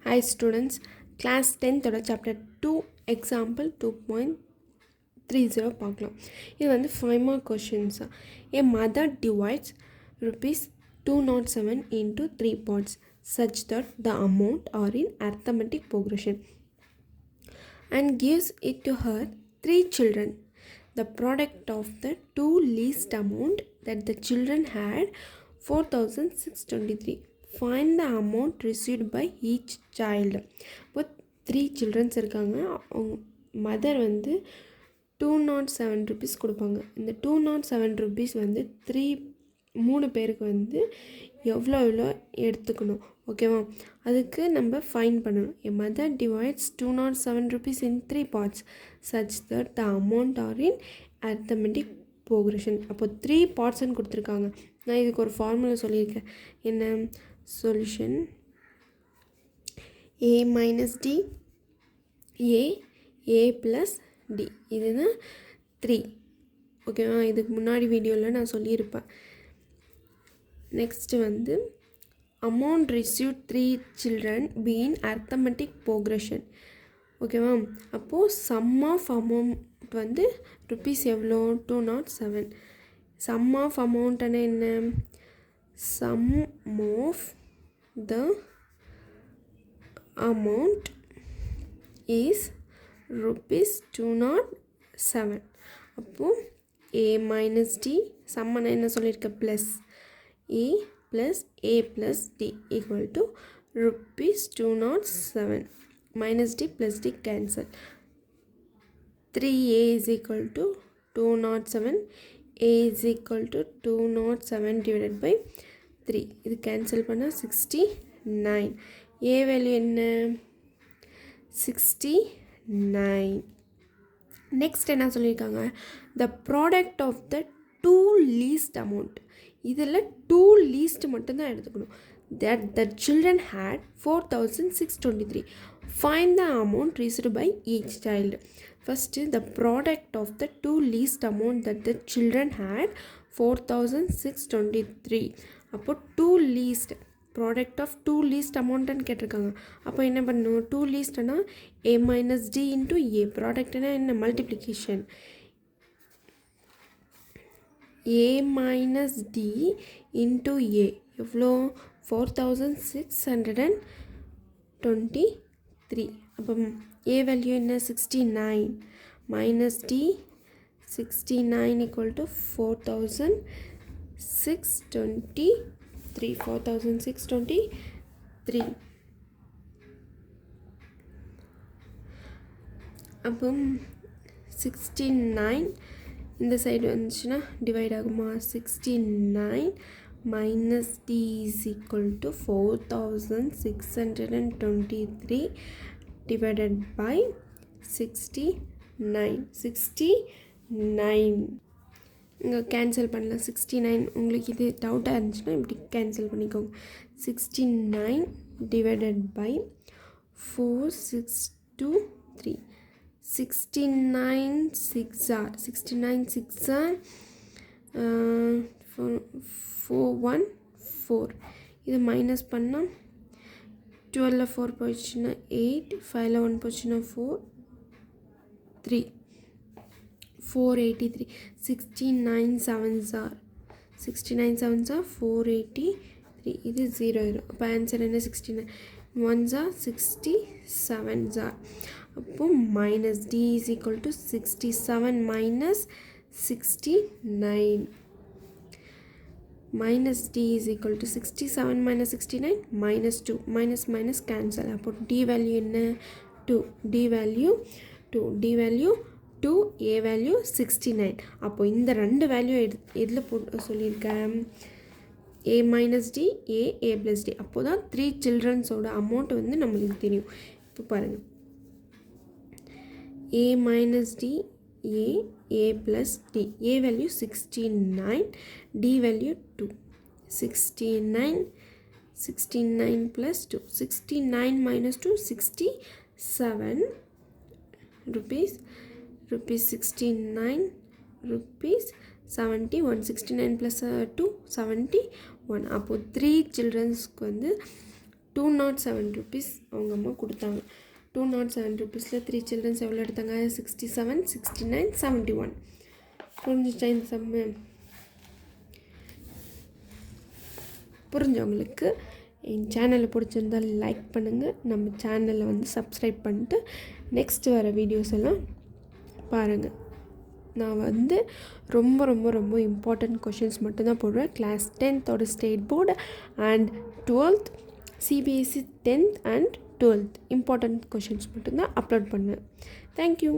Hi students, class 10th chapter 2 example 2.30 பார்க்கலாம். இது வந்து 5 mark questions. A mother divides rupees 207 into 3 parts such that the amount are in arithmetic progression and gives it to her 3 children. The product of the two least amount that the children had 4,623. Find the amount received by each child. இப்போ 3 childrens இருக்காங்க. அவங்க mother வந்து 207 rupees கொடுப்பாங்க. இந்த 207 rupees வந்து 3 பேருக்கு வந்து எவ்வளோ எடுத்துக்கணும், ஓகேவா? அதுக்கு நம்ம ஃபைண்ட் பண்ணணும். A mother divides 207 rupees in 3 parts such that the amount are in arithmetic progression. அப்போ 3 partsன்னு கொடுத்துருக்காங்க. நான் இதுக்கு ஒரு ஃபார்முலா சொல்லியிருக்கேன். என்ன solution? a minus d a plus d, இதுதான் 3, ஓகேவா? இதுக்கு முன்னாடி வீடியோவில் நான் சொல்லியிருப்பேன். நெக்ஸ்ட்டு வந்து amount received 3 children be in arithmetic progression, ஓகேவா? அப்போது sum of amount வந்து ருபீஸ் எவ்வளோ? 207. sum of amount என்ன? sum of the amount is rupees 207. அப்போது a minus d sum என்ன சொல்லியிருக்க? plus a plus a plus d equal to rupees 207 minus d plus d cancel. 3a is equal to 207, a is equal to 207 divided by 3. இது cancel பண்ணால் 69. a value என்ன? 69. Next என்ன சொல்லியிருக்காங்க? the product of the two least amount. இதில் 2 least மட்டும்தான் எடுத்துக்கணும். that the children had 4,623. find the amount received by each child. First, the product of the two least amount that the children had 4,623. அப்போ 2 least product of 2 least amountன்னு கேட்டிருக்காங்க. அப்போ என்ன பண்ணணும்? 2 leastனா a minus d into a. ப்ராடக்ட்னா என்ன? Multiplication. a minus d into a எவ்வளோ? 4,623. அப்போ a value என்ன? 69 minus d 69 equal to 4,623. 4,623. அப்போ 69 இந்த சைடு வந்துச்சுன்னா டிவைட் ஆகுமா? 69 minus d is equal to 4,623 divided by 69. 69 இங்கே கேன்சல் பண்ணலாம். 69 உங்களுக்கு இது டவுட்டாக இருந்துச்சுன்னா இப்படி கேன்சல் பண்ணிக்கோங்க. 69 டிவைடட் பை 4,623. 69 6 are 414. இது மைனஸ் பண்ணால் 12 4 போயிடுச்சுன்னா 8, 5 1 போயிடுச்சுன்னா 4 3 483. 69 7s are 483. இது 0 ஆயிரும். அப்போ ஆன்சர் என்ன? 69. 1s are 67s are. அப்போ minus d is equal to 67 minus 69. minus d is equal to 67 minus 69 minus 2. minus minus cancel. அப்போ d value என்ன? 2. d value 2. d value 2. a value 69. அப்போ இந்த ரெண்டு வேல்யூ எதில் போட்டு சொல்லியிருக்கேன்? a minus d a plus d. அப்போ தான் 3 childrenஸோட அமௌண்ட் வந்து நம்மளுக்கு தெரியும். இப்போ பாருங்கள், a minus d a plus d. a value 69, d value 2. 69 plus 2. 69 minus 2 67 rupees 69 rupees 71. 69 plus 2 71. அப்போது 3 childrensக்கு வந்து 207 rupees அவங்க அம்மா கொடுத்தாங்க. 207 rupeesல 3 சில்ட்ரன்ஸ் எவ்வளோ எடுத்தாங்க? 67, 69, 71. புரிஞ்சிச்சா இந்த சம்மு? புரிஞ்சவங்களுக்கு என் சேனலை பிடிச்சிருந்தால் லைக் பண்ணுங்கள். நம்ம சேனலை வந்து சப்ஸ்கிரைப் பண்ணிட்டு நெக்ஸ்ட் வர வீடியோஸ் எல்லாம் பாருங்கள். நான் வந்து ரொம்ப ரொம்ப ரொம்ப இம்பார்ட்டண்ட் கொஷின்ஸ் மட்டும்தான் போடுவேன். Class 10th state board and 12th CBSE 10th and 12th important questions மட்டும்தான் அப்லோட் பண்ணுவேன். தேங்க்யூ.